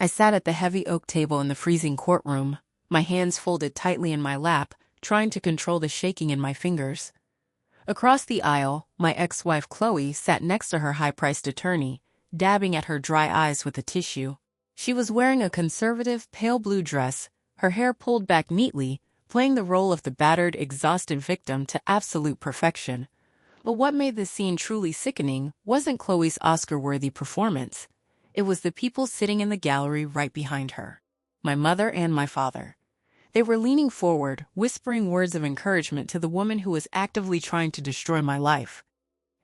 I sat at the heavy oak table in the freezing courtroom, my hands folded tightly in my lap, trying to control the shaking in my fingers. Across the aisle, my ex-wife Chloe sat next to her high-priced attorney, dabbing at her dry eyes with a tissue. She was wearing a conservative pale blue dress, her hair pulled back neatly, playing the role of the battered, exhausted victim to absolute perfection. But what made this scene truly sickening wasn't Chloe's Oscar-worthy performance. It was the people sitting in the gallery right behind her. My mother and my father. They were leaning forward, whispering words of encouragement to the woman who was actively trying to destroy my life.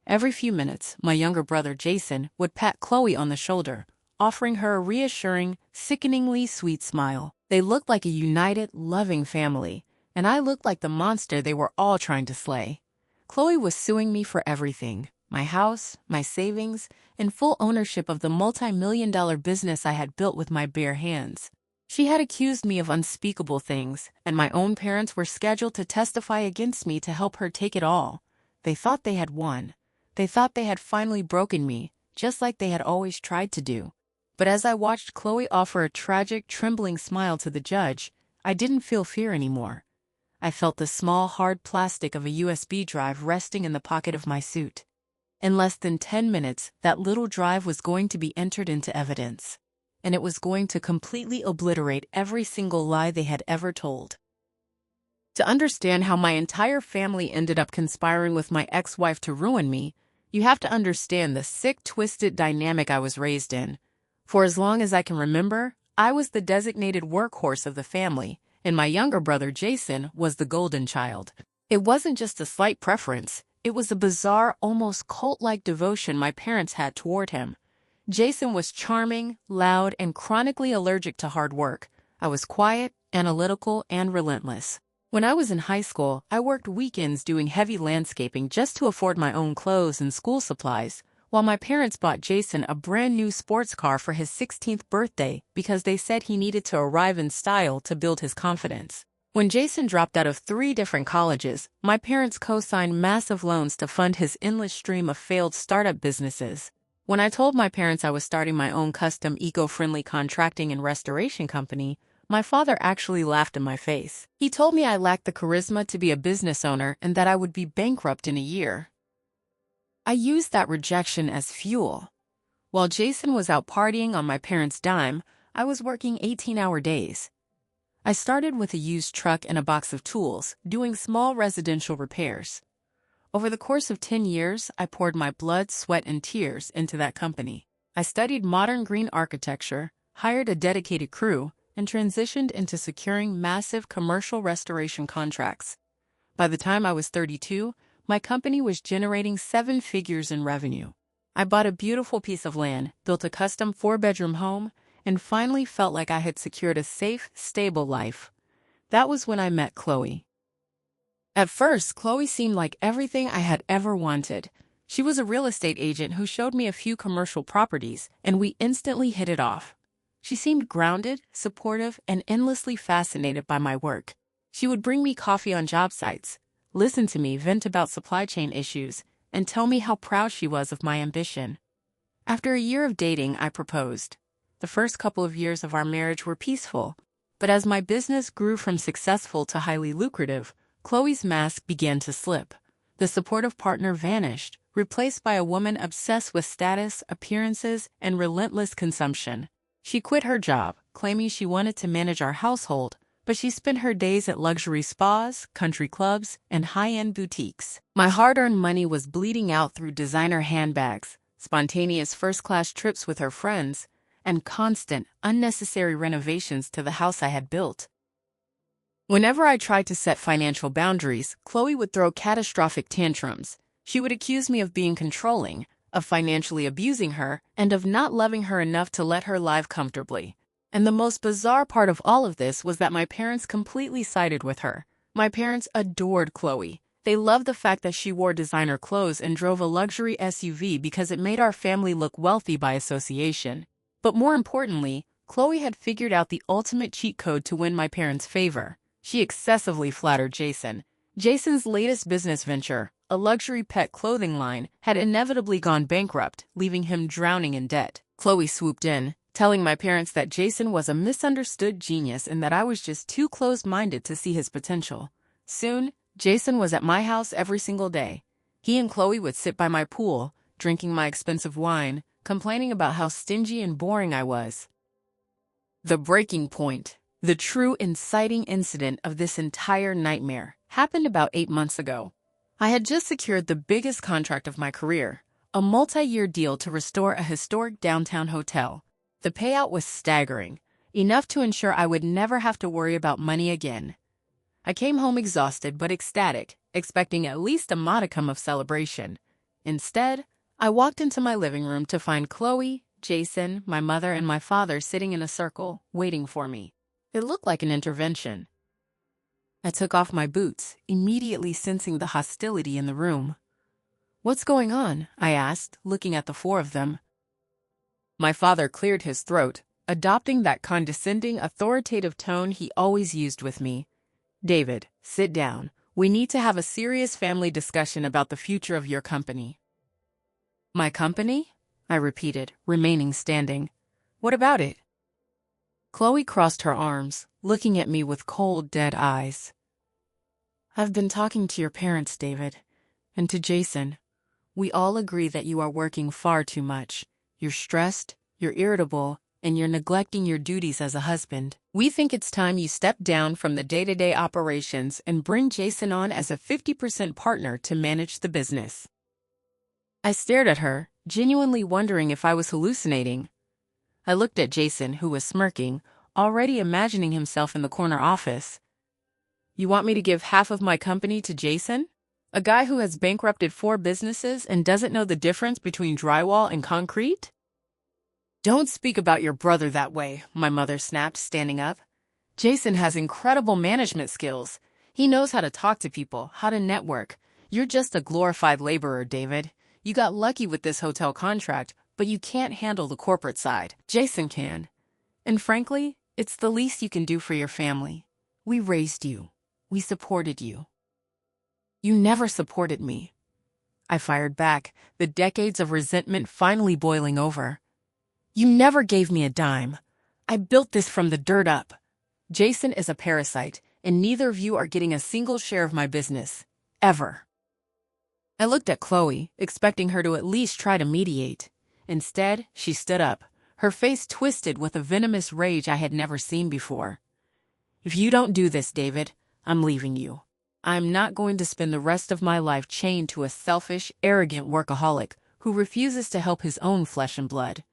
Every few minutes, my younger brother Jason would pat Chloe on the shoulder, offering her a reassuring, sickeningly sweet smile. They looked like a united, loving family, and I looked like the monster they were all trying to slay. Chloe was suing me for everything: my house, my savings, and full ownership of the multi-million-dollar business I had built with my bare hands. She had accused me of unspeakable things, and my own parents were scheduled to testify against me to help her take it all. They thought they had won. They thought they had finally broken me, just like they had always tried to do. But as I watched Chloe offer a tragic, trembling smile to the judge, I didn't feel fear anymore. I felt the small, hard plastic of a USB drive resting in the pocket of my suit. In less than 10 minutes, that little drive was going to be entered into evidence. And it was going to completely obliterate every single lie they had ever told. To understand how my entire family ended up conspiring with my ex-wife to ruin me, you have to understand the sick, twisted dynamic I was raised in. For as long as I can remember, I was the designated workhorse of the family, and my younger brother Jason was the golden child. It wasn't just a slight preference, it was a bizarre, almost cult-like devotion my parents had toward him. Jason was charming, loud, and chronically allergic to hard work. I was quiet, analytical, and relentless. When I was in high school, I worked weekends doing heavy landscaping just to afford my own clothes and school supplies, while my parents bought Jason a brand new sports car for his 16th birthday because they said he needed to arrive in style to build his confidence. When Jason dropped out of 3 different colleges, my parents co-signed massive loans to fund his endless stream of failed startup businesses. When I told my parents I was starting my own custom eco-friendly contracting and restoration company, my father actually laughed in my face. He told me I lacked the charisma to be a business owner and that I would be bankrupt in a year. I used that rejection as fuel. While Jason was out partying on my parents' dime, I was working 18-hour days. I started with a used truck and a box of tools, doing small residential repairs. Over the course of 10 years, I poured my blood, sweat, and tears into that company. I studied modern green architecture, hired a dedicated crew, and transitioned into securing massive commercial restoration contracts. By the time I was 32, my company was generating 7 figures in revenue. I bought a beautiful piece of land, built a custom 4-bedroom home, and finally felt like I had secured a safe, stable life. That was when I met Chloe. At first, Chloe seemed like everything I had ever wanted. She was a real estate agent who showed me a few commercial properties, and we instantly hit it off. She seemed grounded, supportive, and endlessly fascinated by my work. She would bring me coffee on job sites, listen to me vent about supply chain issues, and tell me how proud she was of my ambition. After a year of dating, I proposed. The first couple of years of our marriage were peaceful, but as my business grew from successful to highly lucrative, Chloe's mask began to slip. The supportive partner vanished, replaced by a woman obsessed with status, appearances, and relentless consumption. She quit her job, claiming she wanted to manage our household, but she spent her days at luxury spas, country clubs, and high-end boutiques. My hard-earned money was bleeding out through designer handbags, spontaneous first-class trips with her friends, and constant, unnecessary renovations to the house I had built. Whenever I tried to set financial boundaries, Chloe would throw catastrophic tantrums. She would accuse me of being controlling, of financially abusing her, and of not loving her enough to let her live comfortably. And the most bizarre part of all of this was that my parents completely sided with her. My parents adored Chloe. They loved the fact that she wore designer clothes and drove a luxury SUV because it made our family look wealthy by association. But more importantly, Chloe had figured out the ultimate cheat code to win my parents' favor. She excessively flattered Jason. Jason's latest business venture, a luxury pet clothing line, had inevitably gone bankrupt, leaving him drowning in debt. Chloe swooped in, telling my parents that Jason was a misunderstood genius and that I was just too closed-minded to see his potential. Soon, Jason was at my house every single day. He and Chloe would sit by my pool, drinking my expensive wine, complaining about how stingy and boring I was. The breaking point, the true inciting incident of this entire nightmare, happened about 8 months ago. I had just secured the biggest contract of my career, a multi-year deal to restore a historic downtown hotel. The payout was staggering, enough to ensure I would never have to worry about money again. I came home exhausted but ecstatic, expecting at least a modicum of celebration. Instead, I walked into my living room to find Chloe, Jason, my mother, and my father sitting in a circle, waiting for me. It looked like an intervention. I took off my boots, immediately sensing the hostility in the room. "What's going on?" I asked, looking at the four of them. My father cleared his throat, adopting that condescending, authoritative tone he always used with me. "David, sit down. We need to have a serious family discussion about the future of your company." "My company?" I repeated, remaining standing. "What about it?" Chloe crossed her arms, looking at me with cold, dead eyes. "I've been talking to your parents, David, and to Jason. We all agree that you are working far too much. You're stressed, you're irritable, and you're neglecting your duties as a husband. We think it's time you step down from the day-to-day operations and bring Jason on as a 50% partner to manage the business." I stared at her, genuinely wondering if I was hallucinating. I looked at Jason, who was smirking, already imagining himself in the corner office. "You want me to give half of my company to Jason? A guy who has bankrupted 4 businesses and doesn't know the difference between drywall and concrete?" "Don't speak about your brother that way," my mother snapped, standing up. "Jason has incredible management skills. He knows how to talk to people, how to network. You're just a glorified laborer, David. You got lucky with this hotel contract, but you can't handle the corporate side. Jason can. And frankly, it's the least you can do for your family. We raised you. We supported you." "You never supported me," I fired back, the decades of resentment finally boiling over. "You never gave me a dime. I built this from the dirt up. Jason is a parasite, and neither of you are getting a single share of my business. Ever." I looked at Chloe, expecting her to at least try to mediate. Instead, she stood up, her face twisted with a venomous rage I had never seen before. "If you don't do this, David, I'm leaving you. I'm not going to spend the rest of my life chained to a selfish, arrogant workaholic who refuses to help his own flesh and blood.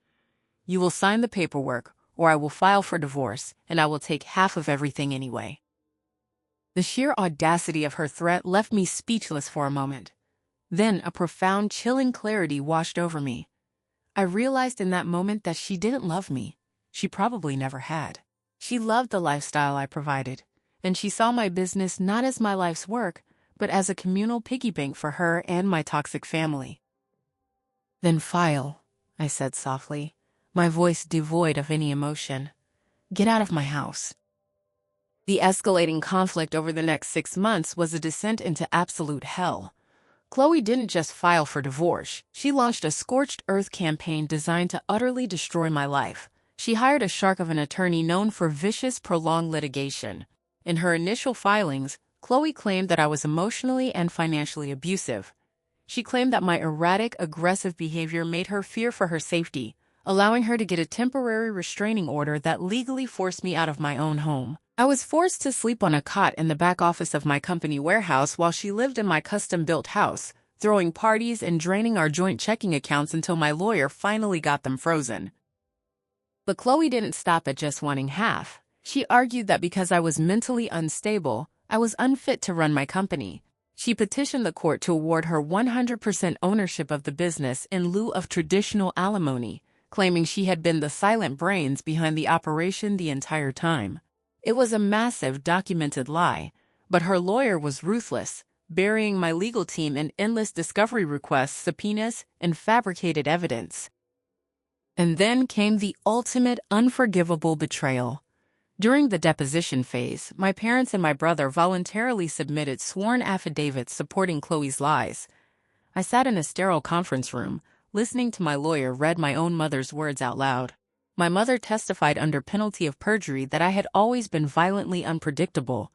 You will sign the paperwork, or I will file for divorce, and I will take half of everything anyway." The sheer audacity of her threat left me speechless for a moment. Then a profound, chilling clarity washed over me. I realized in that moment that she didn't love me. She probably never had. She loved the lifestyle I provided, and she saw my business not as my life's work, but as a communal piggy bank for her and my toxic family. "Then file," I said softly, my voice devoid of any emotion. "Get out of my house." The escalating conflict over the next 6 months was a descent into absolute hell. Chloe didn't just file for divorce. She launched a Scorched-Earth campaign designed to utterly destroy my life. She hired a shark of an attorney known for vicious, prolonged litigation. In her initial filings, Chloe claimed that I was emotionally and financially abusive. She claimed that my erratic, aggressive behavior made her fear for her safety, allowing her to get a temporary restraining order that legally forced me out of my own home. I was forced to sleep on a cot in the back office of my company warehouse while she lived in my custom-built house, throwing parties and draining our joint checking accounts until my lawyer finally got them frozen. But Chloe didn't stop at just wanting half. She argued that because I was mentally unstable, I was unfit to run my company. She petitioned the court to award her 100% ownership of the business in lieu of traditional alimony, claiming she had been the silent brains behind the operation the entire time. It was a massive, documented lie, but her lawyer was ruthless, burying my legal team in endless discovery requests, subpoenas, and fabricated evidence. And then came the ultimate, unforgivable betrayal. During the deposition phase, my parents and my brother voluntarily submitted sworn affidavits supporting Chloe's lies. I sat in a sterile conference room, listening to my lawyer read my own mother's words out loud. My mother testified under penalty of perjury that I had always been violently unpredictable,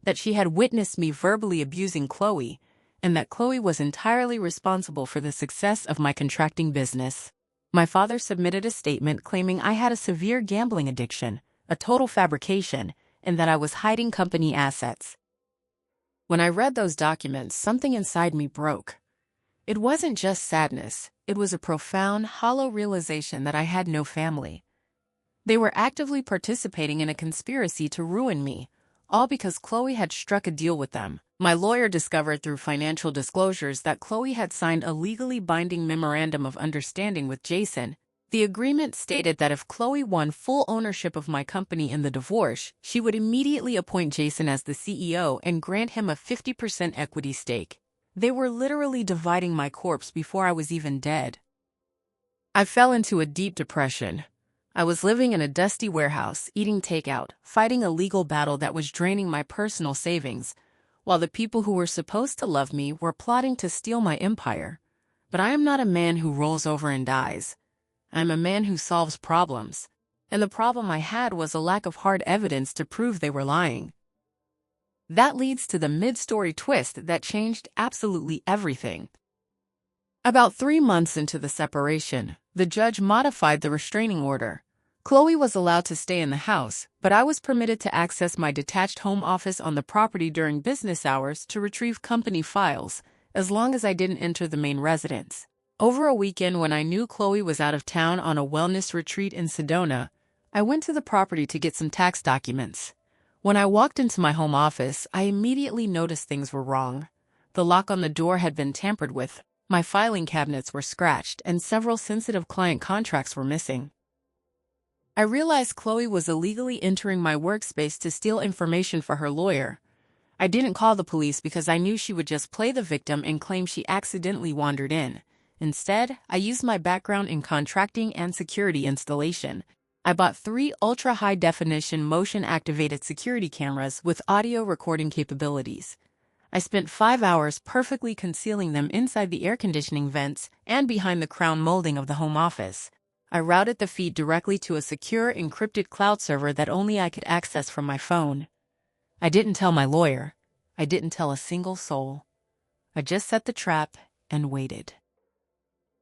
that she had witnessed me verbally abusing Chloe, and that Chloe was entirely responsible for the success of my contracting business. My father submitted a statement claiming I had a severe gambling addiction, a total fabrication, and that I was hiding company assets. When I read those documents, something inside me broke. It wasn't just sadness, it was a profound, hollow realization that I had no family. They were actively participating in a conspiracy to ruin me, all because Chloe had struck a deal with them. My lawyer discovered through financial disclosures that Chloe had signed a legally binding memorandum of understanding with Jason. The agreement stated that if Chloe won full ownership of my company in the divorce, she would immediately appoint Jason as the CEO and grant him a 50% equity stake. They were literally dividing my corpse before I was even dead. I fell into a deep depression. I was living in a dusty warehouse, eating takeout, fighting a legal battle that was draining my personal savings, while the people who were supposed to love me were plotting to steal my empire. But I am not a man who rolls over and dies. I'm a man who solves problems. And the problem I had was a lack of hard evidence to prove they were lying. That leads to the mid-story twist that changed absolutely everything. About 3 months into the separation, the judge modified the restraining order. Chloe was allowed to stay in the house, but I was permitted to access my detached home office on the property during business hours to retrieve company files, as long as I didn't enter the main residence. Over a weekend when I knew Chloe was out of town on a wellness retreat in Sedona, I went to the property to get some tax documents. When I walked into my home office, I immediately noticed things were wrong. The lock on the door had been tampered with, my filing cabinets were scratched, and several sensitive client contracts were missing. I realized Chloe was illegally entering my workspace to steal information for her lawyer. I didn't call the police because I knew she would just play the victim and claim she accidentally wandered in. Instead, I used my background in contracting and security installation. I bought 3 ultra-high-definition motion-activated security cameras with audio recording capabilities. I spent 5 hours perfectly concealing them inside the air conditioning vents and behind the crown molding of the home office. I routed the feed directly to a secure, encrypted cloud server that only I could access from my phone. I didn't tell my lawyer. I didn't tell a single soul. I just set the trap and waited.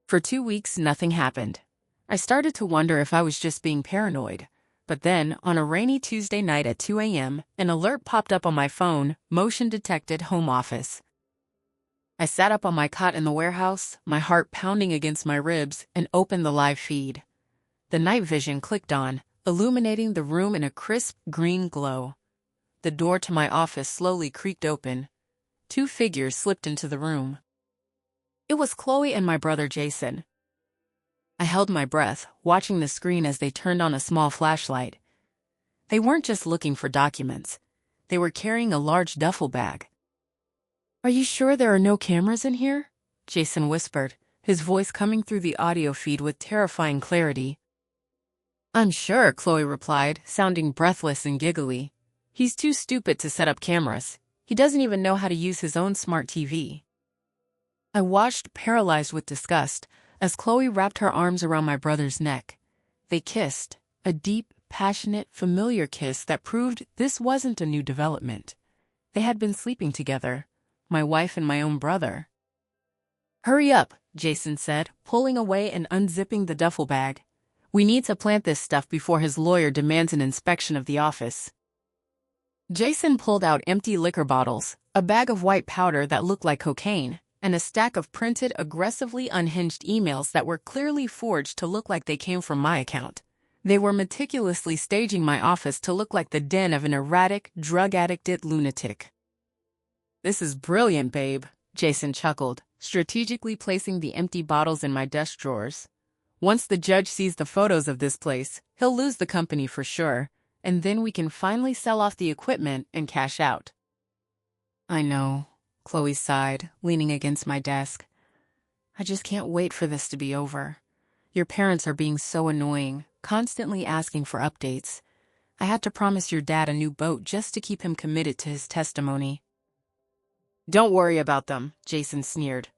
For 2 weeks, nothing happened. I started to wonder if I was just being paranoid. But then, on a rainy Tuesday night at 2 a.m., an alert popped up on my phone, motion detected home office. I sat up on my cot in the warehouse, my heart pounding against my ribs, and opened the live feed. The night vision clicked on, illuminating the room in a crisp green glow. The door to my office slowly creaked open. 2 figures slipped into the room. It was Chloe and my brother Jason. I held my breath, watching the screen as they turned on a small flashlight. They weren't just looking for documents. They were carrying a large duffel bag. "Are you sure there are no cameras in here?" Jason whispered, his voice coming through the audio feed with terrifying clarity. "I'm sure," Chloe replied, sounding breathless and giggly. "He's too stupid to set up cameras. He doesn't even know how to use his own smart TV." I watched, paralyzed with disgust, as Chloe wrapped her arms around my brother's neck. They kissed, a deep, passionate, familiar kiss that proved this wasn't a new development. They had been sleeping together, my wife and my own brother. "Hurry up," Jason said, pulling away and unzipping the duffel bag. "We need to plant this stuff before his lawyer demands an inspection of the office." Jason pulled out empty liquor bottles, a bag of white powder that looked like cocaine, and a stack of printed, aggressively unhinged emails that were clearly forged to look like they came from my account. They were meticulously staging my office to look like the den of an erratic, drug-addicted lunatic. "This is brilliant, babe," Jason chuckled, strategically placing the empty bottles in my desk drawers. "Once the judge sees the photos of this place, he'll lose the company for sure, and then we can finally sell off the equipment and cash out." "I know," Chloe sighed, leaning against my desk. "I just can't wait for this to be over. Your parents are being so annoying, constantly asking for updates. I had to promise your dad a new boat just to keep him committed to his testimony." "Don't worry about them," Jason sneered.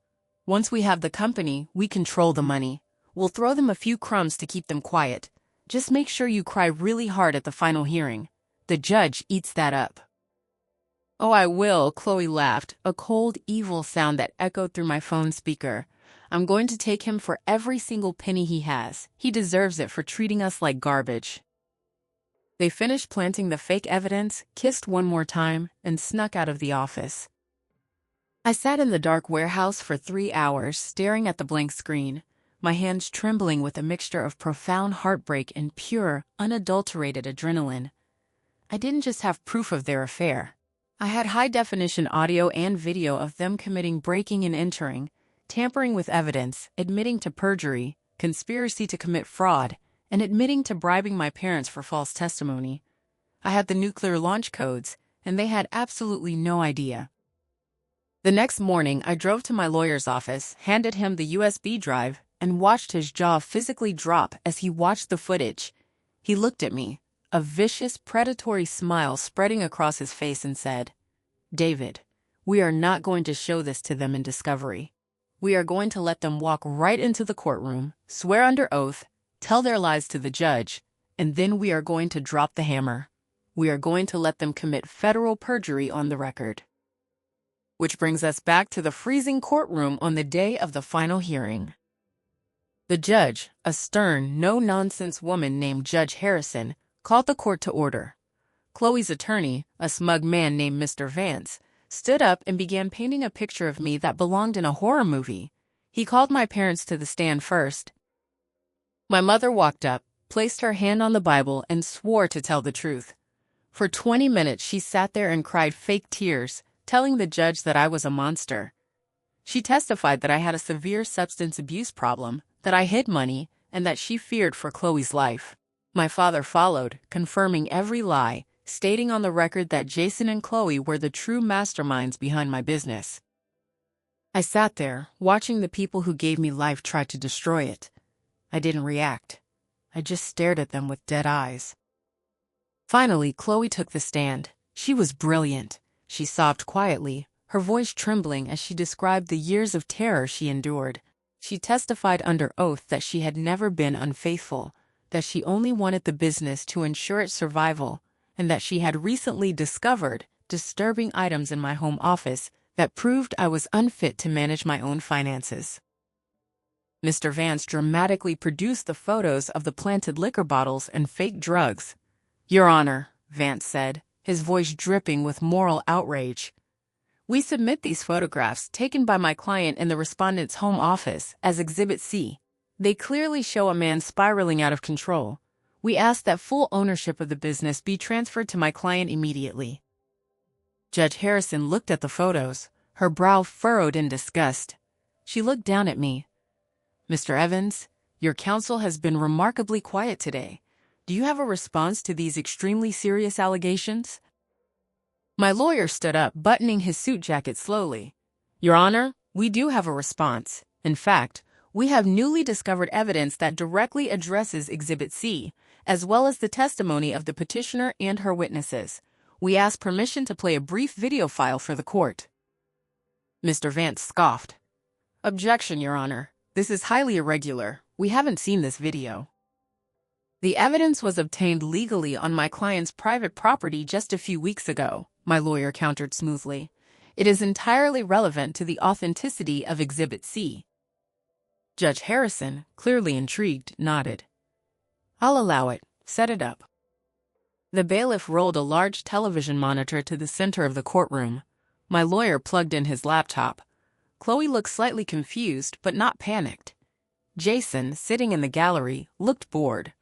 "Once we have the company, we control the money. We'll throw them a few crumbs to keep them quiet. Just make sure you cry really hard at the final hearing. The judge eats that up." "Oh, I will," Chloe laughed, a cold, evil sound that echoed through my phone speaker. "I'm going to take him for every single penny he has. He deserves it for treating us like garbage." They finished planting the fake evidence, kissed one more time, and snuck out of the office. I sat in the dark warehouse for 3 hours, staring at the blank screen, my hands trembling with a mixture of profound heartbreak and pure, unadulterated adrenaline. I didn't just have proof of their affair. I had high-definition audio and video of them committing breaking and entering, tampering with evidence, admitting to perjury, conspiracy to commit fraud, and admitting to bribing my parents for false testimony. I had the nuclear launch codes, and they had absolutely no idea. The next morning, I drove to my lawyer's office, handed him the USB drive, and watched his jaw physically drop as he watched the footage. He looked at me, a vicious, predatory smile spreading across his face, and said, "David, we are not going to show this to them in discovery. We are going to let them walk right into the courtroom, swear under oath, tell their lies to the judge, and then we are going to drop the hammer. We are going to let them commit federal perjury on the record." Which brings us back to the freezing courtroom on the day of the final hearing. The judge, a stern, no-nonsense woman named Judge Harrison, called the court to order. Chloe's attorney, a smug man named Mr. Vance, stood up and began painting a picture of me that belonged in a horror movie. He called my parents to the stand first. My mother walked up, placed her hand on the Bible, and swore to tell the truth. For 20 minutes she sat there and cried fake tears, telling the judge that I was a monster. She testified that I had a severe substance abuse problem, that I hid money, and that she feared for Chloe's life. My father followed, confirming every lie, stating on the record that Jason and Chloe were the true masterminds behind my business. I sat there, watching the people who gave me life try to destroy it. I didn't react. I just stared at them with dead eyes. Finally, Chloe took the stand. She was brilliant. She sobbed quietly, her voice trembling as she described the years of terror she endured. She testified under oath that she had never been unfaithful, that she only wanted the business to ensure its survival, and that she had recently discovered disturbing items in my home office that proved I was unfit to manage my own finances. Mr. Vance dramatically produced the photos of the planted liquor bottles and fake drugs. "Your Honor," Vance said, his voice dripping with moral outrage, "we submit these photographs taken by my client in the respondent's home office as Exhibit C. They clearly show a man spiraling out of control. We ask that full ownership of the business be transferred to my client immediately." Judge Harrison looked at the photos, her brow furrowed in disgust. She looked down at me. "Mr. Evans, your counsel has been remarkably quiet today. Do you have a response to these extremely serious allegations?" My lawyer stood up, buttoning his suit jacket slowly. "Your Honor, we do have a response. In fact, we have newly discovered evidence that directly addresses Exhibit C, as well as the testimony of the petitioner and her witnesses. We ask permission to play a brief video file for the court." Mr. Vance scoffed. "Objection, Your Honor. This is highly irregular. We haven't seen this video." "The evidence was obtained legally on my client's private property just a few weeks ago," my lawyer countered smoothly. "It is entirely relevant to the authenticity of Exhibit C." Judge Harrison, clearly intrigued, nodded. "I'll allow it. Set it up." The bailiff rolled a large television monitor to the center of the courtroom. My lawyer plugged in his laptop. Chloe looked slightly confused, but not panicked. Jason, sitting in the gallery, looked bored.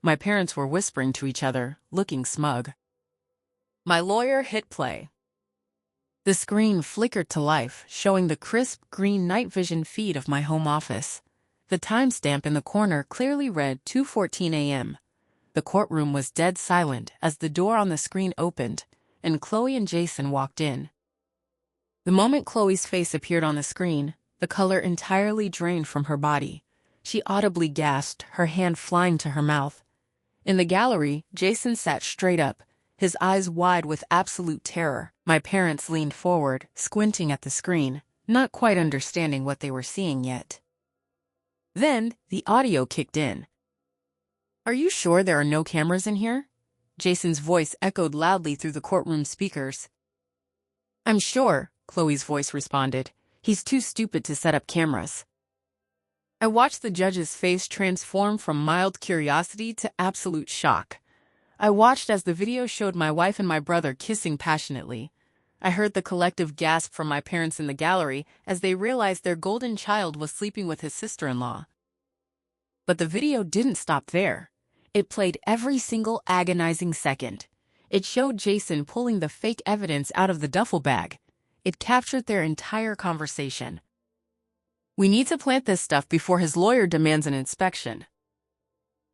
My parents were whispering to each other, looking smug. My lawyer hit play. The screen flickered to life, showing the crisp green night vision feed of my home office. The timestamp in the corner clearly read 2:14 a.m. The courtroom was dead silent as the door on the screen opened, and Chloe and Jason walked in. The moment Chloe's face appeared on the screen, the color entirely drained from her body. She audibly gasped, her hand flying to her mouth. In the gallery, Jason sat straight up, his eyes wide with absolute terror. My parents leaned forward, squinting at the screen, not quite understanding what they were seeing yet. Then, the audio kicked in. Are you sure there are no cameras in here? Jason's voice echoed loudly through the courtroom speakers. I'm sure, Chloe's voice responded. He's too stupid to set up cameras. I watched the judge's face transform from mild curiosity to absolute shock. I watched as the video showed my wife and my brother kissing passionately. I heard the collective gasp from my parents in the gallery as they realized their golden child was sleeping with his sister-in-law. But the video didn't stop there. It played every single agonizing second. It showed Jason pulling the fake evidence out of the duffel bag. It captured their entire conversation. We need to plant this stuff before his lawyer demands an inspection.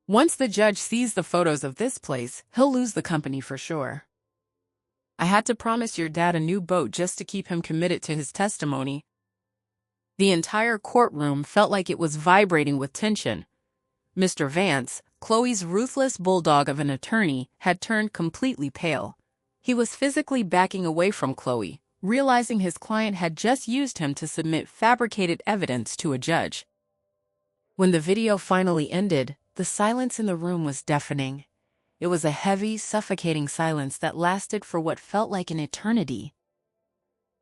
Once the judge sees the photos of this place, he'll lose the company for sure. I had to promise your dad a new boat just to keep him committed to his testimony. The entire courtroom felt like it was vibrating with tension. Mr. Vance, Chloe's ruthless bulldog of an attorney, had turned completely pale. He was physically backing away from Chloe, realizing his client had just used him to submit fabricated evidence to a judge. When the video finally ended, the silence in the room was deafening. It was a heavy, suffocating silence that lasted for what felt like an eternity.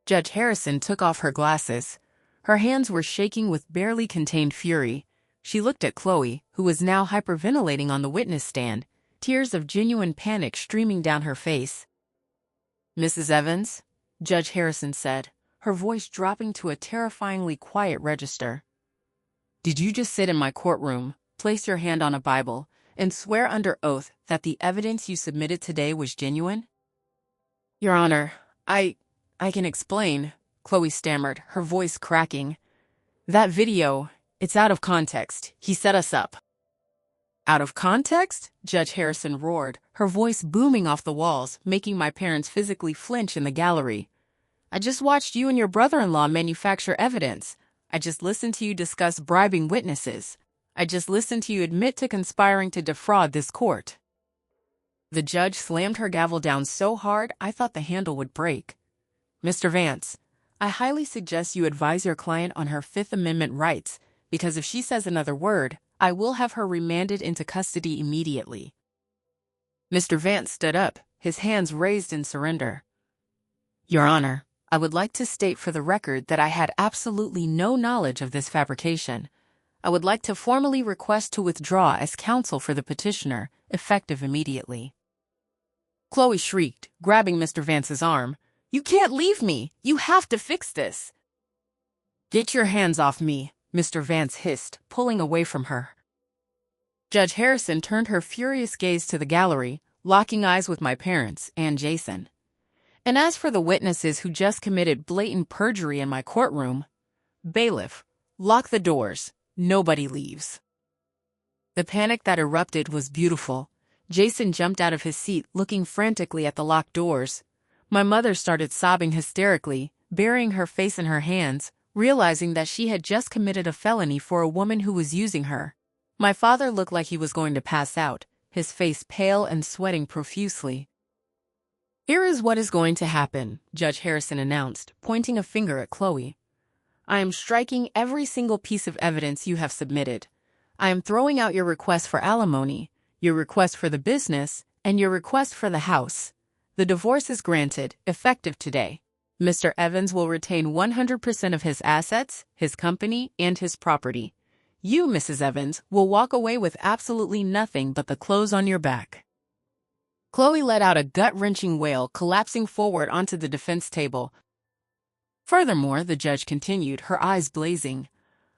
Judge Harrison took off her glasses. Her hands were shaking with barely contained fury. She looked at Chloe, who was now hyperventilating on the witness stand, tears of genuine panic streaming down her face. Mrs. Evans, Judge Harrison said, her voice dropping to a terrifyingly quiet register. Did you just sit in my courtroom, place your hand on a Bible, and swear under oath that the evidence you submitted today was genuine? Your Honor, I can explain, Chloe stammered, her voice cracking. That video, it's out of context. He set us up. Out of context? Judge Harrison roared, her voice booming off the walls, making my parents physically flinch in the gallery. I just watched you and your brother-in-law manufacture evidence. I just listened to you discuss bribing witnesses. I just listened to you admit to conspiring to defraud this court. The judge slammed her gavel down so hard I thought the handle would break. Mr. Vance, I highly suggest you advise your client on her Fifth Amendment rights, because if she says another word, I will have her remanded into custody immediately. Mr. Vance stood up, his hands raised in surrender. Your Honor, I would like to state for the record that I had absolutely no knowledge of this fabrication. I would like to formally request to withdraw as counsel for the petitioner, effective immediately. Chloe shrieked, grabbing Mr. Vance's arm. You can't leave me! You have to fix this! Get your hands off me, Mr. Vance hissed, pulling away from her. Judge Harrison turned her furious gaze to the gallery, locking eyes with my parents and Jason. And as for the witnesses who just committed blatant perjury in my courtroom, bailiff, lock the doors. Nobody leaves. The panic that erupted was beautiful. Jason jumped out of his seat, looking frantically at the locked doors. My mother started sobbing hysterically, burying her face in her hands, realizing that she had just committed a felony for a woman who was using her. My father looked like he was going to pass out, his face pale and sweating profusely. Here is what is going to happen, Judge Harrison announced, pointing a finger at Chloe. I am striking every single piece of evidence you have submitted. I am throwing out your request for alimony, your request for the business, and your request for the house. The divorce is granted, effective today. Mr. Evans will retain 100% of his assets, his company, and his property. You, Mrs. Evans, will walk away with absolutely nothing but the clothes on your back. Chloe let out a gut-wrenching wail, collapsing forward onto the defense table. Furthermore, the judge continued, her eyes blazing,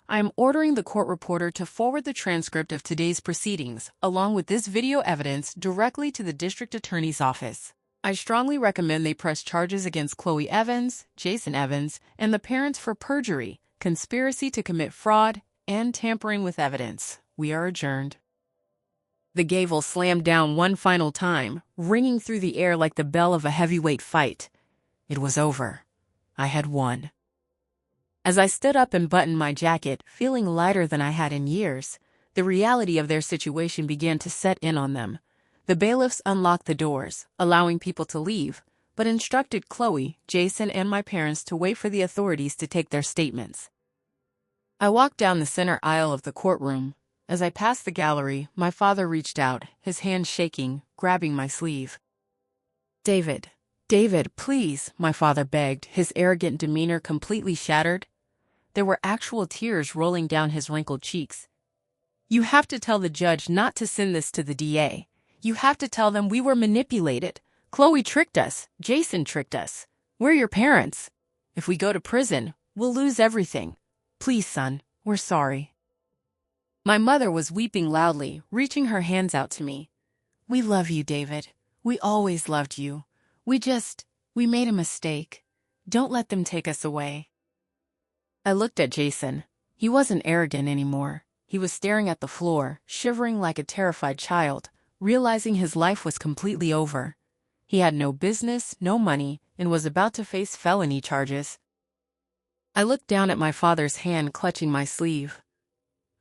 I am ordering the court reporter to forward the transcript of today's proceedings, along with this video evidence, directly to the district attorney's office. I strongly recommend they press charges against Chloe Evans, Jason Evans, and the parents for perjury, conspiracy to commit fraud, and tampering with evidence. We are adjourned. The gavel slammed down one final time, ringing through the air like the bell of a heavyweight fight. It was over. I had won. As I stood up and buttoned my jacket, feeling lighter than I had in years, the reality of their situation began to set in on them. The bailiffs unlocked the doors, allowing people to leave, but instructed Chloe, Jason, and my parents to wait for the authorities to take their statements. I walked down the center aisle of the courtroom. As I passed the gallery, my father reached out, his hand shaking, grabbing my sleeve. David, David, please, my father begged, his arrogant demeanor completely shattered. There were actual tears rolling down his wrinkled cheeks. You have to tell the judge not to send this to the DA. You have to tell them we were manipulated. Chloe tricked us. Jason tricked us. We're your parents. If we go to prison, we'll lose everything. Please, son, we're sorry. My mother was weeping loudly, reaching her hands out to me. We love you, David. We always loved you. We made a mistake. Don't let them take us away. I looked at Jason. He wasn't arrogant anymore. He was staring at the floor, shivering like a terrified child, realizing his life was completely over. He had no business, no money, and was about to face felony charges. I looked down at my father's hand clutching my sleeve.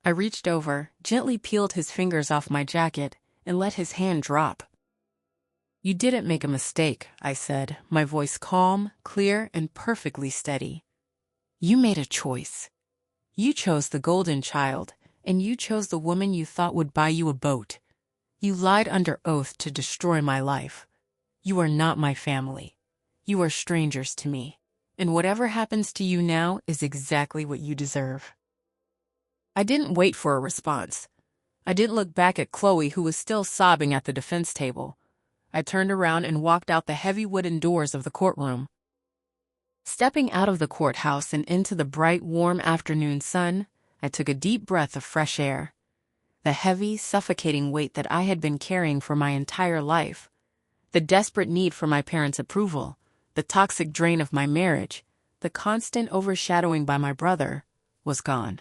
I reached over, gently peeled his fingers off my jacket, and let his hand drop. You didn't make a mistake, I said, my voice calm, clear, and perfectly steady. You made a choice. You chose the golden child, and you chose the woman you thought would buy you a boat. You lied under oath to destroy my life. You are not my family. You are strangers to me, and whatever happens to you now is exactly what you deserve. I didn't wait for a response. I didn't look back at Chloe, who was still sobbing at the defense table. I turned around and walked out the heavy wooden doors of the courtroom. Stepping out of the courthouse and into the bright, warm afternoon sun, I took a deep breath of fresh air. The heavy, suffocating weight that I had been carrying for my entire life, the desperate need for my parents' approval, the toxic drain of my marriage, the constant overshadowing by my brother, was gone.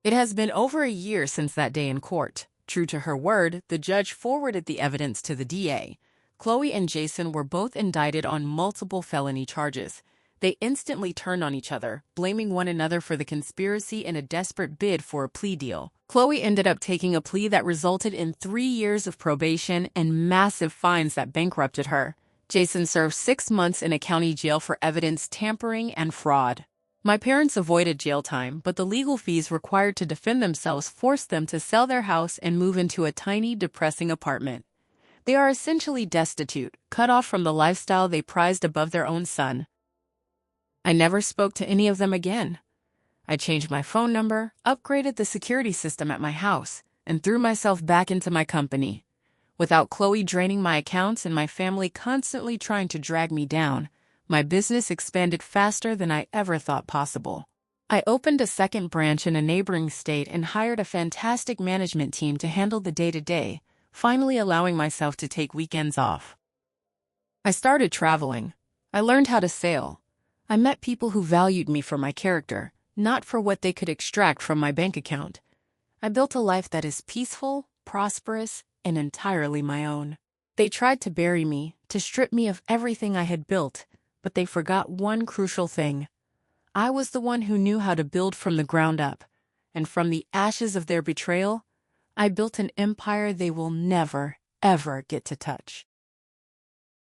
It has been over a year since that day in court. True to her word, the judge forwarded the evidence to the DA. Chloe and Jason were both indicted on multiple felony charges. They instantly turned on each other, blaming one another for the conspiracy in a desperate bid for a plea deal. Chloe ended up taking a plea that resulted in 3 years of probation and massive fines that bankrupted her. Jason served 6 months in a county jail for evidence tampering and fraud. My parents avoided jail time, but the legal fees required to defend themselves forced them to sell their house and move into a tiny, depressing apartment. They are essentially destitute, cut off from the lifestyle they prized above their own son. I never spoke to any of them again. I changed my phone number, upgraded the security system at my house, and threw myself back into my company. Without Chloe draining my accounts and my family constantly trying to drag me down, my business expanded faster than I ever thought possible. I opened a second branch in a neighboring state and hired a fantastic management team to handle the day-to-day, finally allowing myself to take weekends off. I started traveling. I learned how to sail. I met people who valued me for my character, not for what they could extract from my bank account. I built a life that is peaceful, prosperous, and entirely my own. They tried to bury me, to strip me of everything I had built, but they forgot one crucial thing. I was the one who knew how to build from the ground up, and from the ashes of their betrayal, I built an empire they will never, ever get to touch.